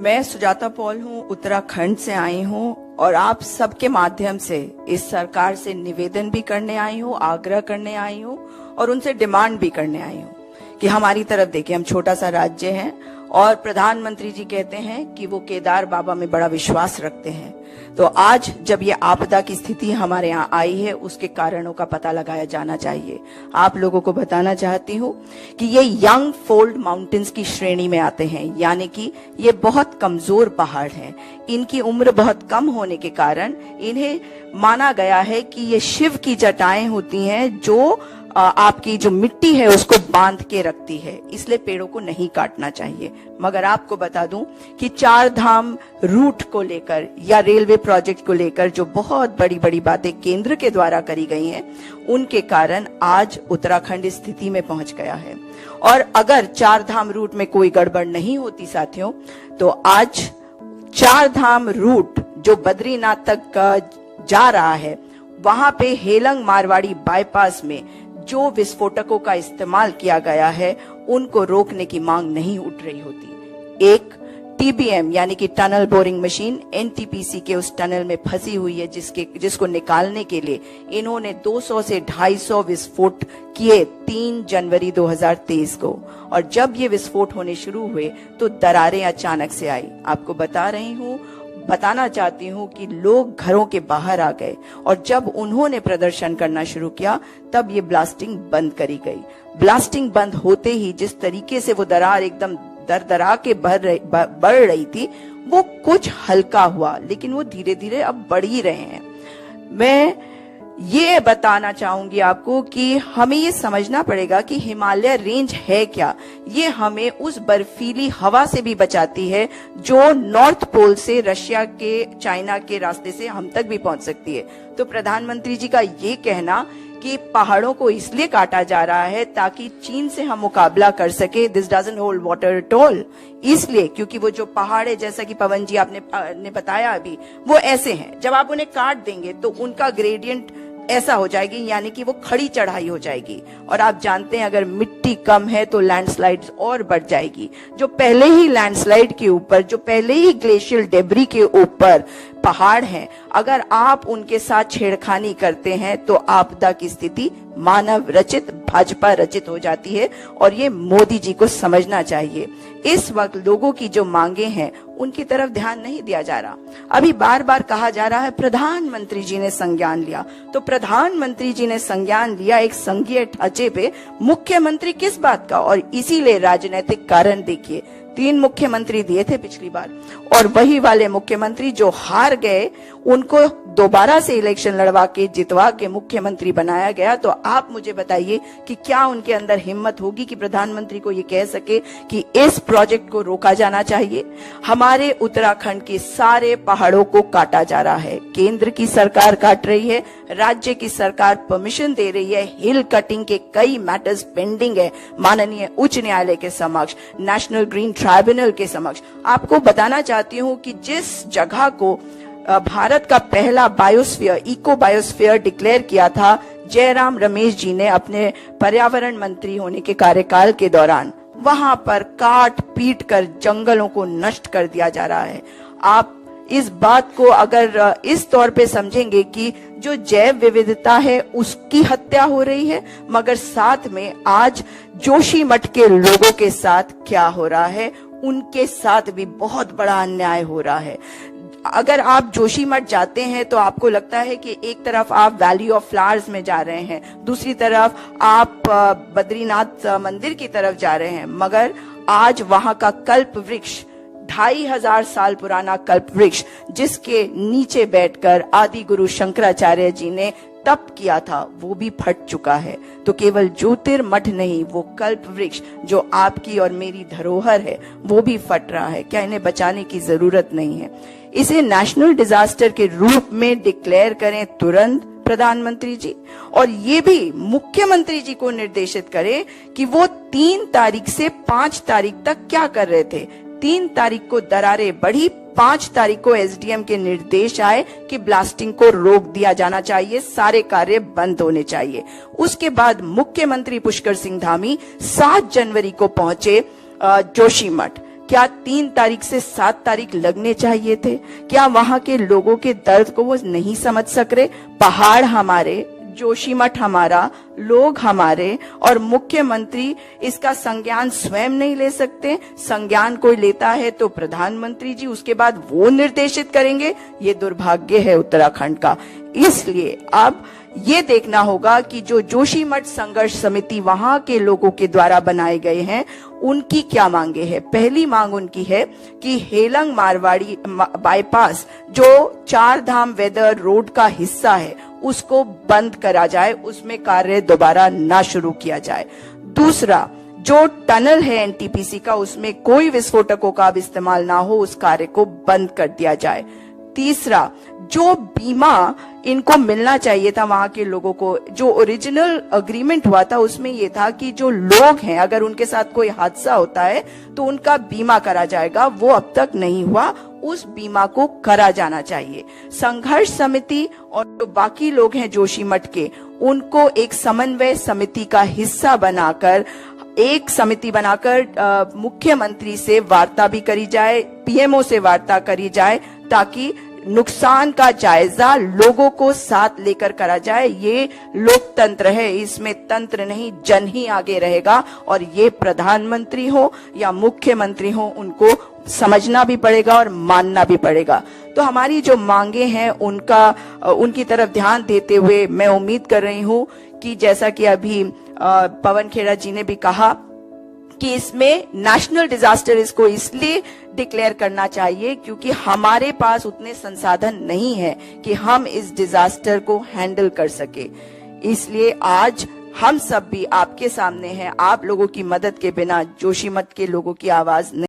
मैं सुजाता पॉल हूँ, उत्तराखंड से आई हूँ और आप सबके माध्यम से इस सरकार से निवेदन भी करने आई हूँ, आग्रह करने आई हूँ और उनसे डिमांड भी करने आई हूँ कि हमारी तरफ देखिए, हम छोटा सा राज्य हैं और प्रधानमंत्री जी कहते हैं कि वो केदार बाबा में बड़ा विश्वास रखते हैं। तो आज जब ये आपदा की स्थिति हमारे यहाँ आई है, उसके कारणों का पता लगाया जाना चाहिए। आप लोगों को बताना चाहती हूँ कि ये यंग फोल्ड माउंटेन्स की श्रेणी में आते हैं, यानी कि ये बहुत कमजोर पहाड़ हैं। इनकी उम्र बहुत कम होने के कारण इन्हें माना गया है कि ये शिव की जटाएं होती हैं जो आपकी जो मिट्टी है उसको बांध के रखती है, इसलिए पेड़ों को नहीं काटना चाहिए। मगर आपको बता दूं कि 4 धाम रूट को लेकर या रेलवे प्रोजेक्ट को लेकर जो बहुत बड़ी बड़ी बातें केंद्र के द्वारा करी गई हैं, उनके कारण आज उत्तराखंड इस स्थिति में पहुंच गया है। और अगर 4 धाम रूट में कोई गड़बड़ नहीं होती साथियों, तो आज 4 धाम रूट जो बद्रीनाथ तक जा रहा है, वहां पे हेलंग मारवाड़ी बाईपास में जो विस्फोटकों का इस्तेमाल किया गया है, उनको रोकने की मांग नहीं उठ रही होती। एक टीबीएम यानी कि टनल बोरिंग मशीन एनटीपीसी के उस टनल में फंसी हुई है, जिसको निकालने के लिए इन्होंने 200 से 250 विस्फोट किए 3 जनवरी 2023 को। और जब ये विस्फोट होने शुरू हुए तो दरारें अचानक से आई। आपको बताना चाहती हूँ कि लोग घरों के बाहर आ गए और जब उन्होंने प्रदर्शन करना शुरू किया तब ये ब्लास्टिंग बंद करी गई। ब्लास्टिंग बंद होते ही जिस तरीके से वो दरार एकदम दरदरा के बढ़ रही थी, वो कुछ हल्का हुआ, लेकिन वो धीरे धीरे अब बढ़ ही रहे हैं। मैं ये बताना चाहूंगी आपको कि हमें ये समझना पड़ेगा कि हिमालय रेंज है क्या। ये हमें उस बर्फीली हवा से भी बचाती है जो नॉर्थ पोल से रशिया के, चाइना के रास्ते से हम तक भी पहुंच सकती है। तो प्रधानमंत्री जी का ये कहना कि पहाड़ों को इसलिए काटा जा रहा है ताकि चीन से हम मुकाबला कर सके, this doesn't hold water at all. इसलिए क्योंकि वो जो पहाड़ है, जैसा कि पवन जी आपने बताया अभी, वो ऐसे हैं, जब आप उन्हें काट देंगे तो उनका ग्रेडियंट ऐसा हो जाएगी, यानी कि वो खड़ी चढ़ाई हो जाएगी। और आप जानते हैं अगर मिट्टी कम है तो लैंडस्लाइड्स और बढ़ जाएगी। जो पहले ही लैंडस्लाइड के ऊपर, जो पहले ही ग्लेशियल डेब्री के ऊपर पहाड़ हैं, अगर आप उनके साथ छेड़खानी करते हैं तो आपदा की स्थिति मानव रचित, भाजपा रचित हो जाती है। और ये मोदी जी को समझना चाहिए। इस वक्त लोगों की जो मांगे हैं उनकी तरफ ध्यान नहीं दिया जा रहा। अभी बार बार कहा जा रहा है प्रधानमंत्री जी ने संज्ञान लिया, तो प्रधानमंत्री जी ने संज्ञान लिया एक संघीय ढांचे पे, मुख्यमंत्री किस बात का? और इसीलिए राजनीतिक कारण देखिए, 3 मुख्यमंत्री दिए थे पिछली बार और वही वाले मुख्यमंत्री जो हार गए उनको दोबारा से इलेक्शन लड़वा के जितवा के मुख्यमंत्री बनाया गया। तो आप मुझे बताइए कि क्या उनके अंदर हिम्मत होगी कि प्रधानमंत्री को ये कह सके कि इस प्रोजेक्ट को रोका जाना चाहिए? हमारे उत्तराखंड के सारे पहाड़ों को काटा जा रहा है, केंद्र की सरकार काट रही है, राज्य की सरकार परमिशन दे रही है। हिल कटिंग के कई मैटर्स पेंडिंग है माननीय उच्च न्यायालय के समक्ष, नेशनल ग्रीन ट्राइब्यूनल के समक्ष। आपको बताना चाहती हूँ कि जिस जगह को भारत का पहला बायोस्फीयर, इको बायोस्फीयर डिक्लेयर किया था जयराम रमेश जी ने अपने पर्यावरण मंत्री होने के कार्यकाल के दौरान, वहां पर काट पीट कर जंगलों को नष्ट कर दिया जा रहा है। आप इस बात को अगर इस तौर पे समझेंगे कि जो जैव विविधता है उसकी हत्या हो रही है, मगर साथ में आज जोशीमठ के लोगों के साथ क्या हो रहा है, उनके साथ भी बहुत बड़ा अन्याय हो रहा है। अगर आप जोशीमठ जाते हैं तो आपको लगता है कि एक तरफ आप वैली ऑफ फ्लावर्स में जा रहे हैं, दूसरी तरफ आप बद्रीनाथ मंदिर की तरफ जा रहे हैं, मगर आज वहां का कल्प वृक्ष, 2500 साल पुराना कल्प वृक्ष, जिसके नीचे बैठकर आदि गुरु शंकराचार्य जी ने तप किया था, वो भी फट चुका है। तो केवल ज्योतिर्मठ नहीं, वो कल्प वृक्ष जो आपकी और मेरी धरोहर है, वो भी फट रहा है। क्या इन्हें बचाने की जरूरत नहीं है? इसे नेशनल डिजास्टर के रूप में डिक्लेयर करें तुरंत प्रधानमंत्री जी, और ये भी मुख्यमंत्री जी को निर्देशित करें कि वो 3 तारीख से 5 तारीख तक क्या कर रहे थे। 3 तारीख को दरारें बढ़ी, 5 तारीख को एसडीएम के निर्देश आए कि ब्लास्टिंग को रोक दिया जाना चाहिए, सारे कार्य बंद होने चाहिए। उसके बाद मुख्यमंत्री पुष्कर सिंह धामी 7 जनवरी को पहुंचे जोशीमठ। क्या 3 तारीख से 7 तारीख लगने चाहिए थे? क्या वहां के लोगों के दर्द को वो नहीं समझ सक रहे? पहाड़ हमारे, जोशीमठ हमारा, लोग हमारे, और मुख्यमंत्री इसका संज्ञान स्वयं नहीं ले सकते। संज्ञान कोई लेता है तो प्रधानमंत्री जी, उसके बाद वो निर्देशित करेंगे। ये दुर्भाग्य है उत्तराखंड का। इसलिए अब ये देखना होगा कि जो जोशीमठ संघर्ष समिति वहां के लोगों के द्वारा बनाए गए हैं, उनकी क्या मांगे हैं। पहली मांग उनकी है कि हेलंग मारवाड़ी बाईपास जो 4 धाम वेदर रोड का हिस्सा है, उसको बंद करा जाए, उसमें कार्य दोबारा ना शुरू किया जाए। दूसरा, जो टनल है एनटीपीसी का, उसमें कोई विस्फोटकों का इस्तेमाल ना हो, उस कार्य को बंद कर दिया जाए। तीसरा, जो बीमा इनको मिलना चाहिए था वहां के लोगों को, जो ओरिजिनल अग्रीमेंट हुआ था उसमें यह था कि जो लोग हैं अगर उनके साथ कोई हादसा होता है तो उनका बीमा करा जाएगा, वो अब तक नहीं हुआ, उस बीमा को करा जाना चाहिए। संघर्ष समिति और जो बाकी लोग हैं जोशीमठ के, उनको एक समन्वय समिति का हिस्सा बनाकर, एक समिति बनाकर मुख्यमंत्री से वार्ता भी करी जाए, पीएमओ से वार्ता करी जाए, ताकि नुकसान का जायजा लोगों को साथ लेकर करा जाए। ये लोकतंत्र है, इसमें तंत्र नहीं जन ही आगे रहेगा, और ये प्रधानमंत्री हो या मुख्यमंत्री हो, उनको समझना भी पड़ेगा और मानना भी पड़ेगा। तो हमारी जो मांगे हैं उनकी तरफ ध्यान देते हुए मैं उम्मीद कर रही हूं कि जैसा कि अभी पवन खेड़ा जी ने भी कहा कि इसमें नेशनल डिजास्टर इसको इसलिए डिक्लेयर करना चाहिए क्योंकि हमारे पास उतने संसाधन नहीं है कि हम इस डिजास्टर को हैंडल कर सके। इसलिए आज हम सब भी आपके सामने हैं। आप लोगों की मदद के बिना जोशीमठ के लोगों की आवाज नहीं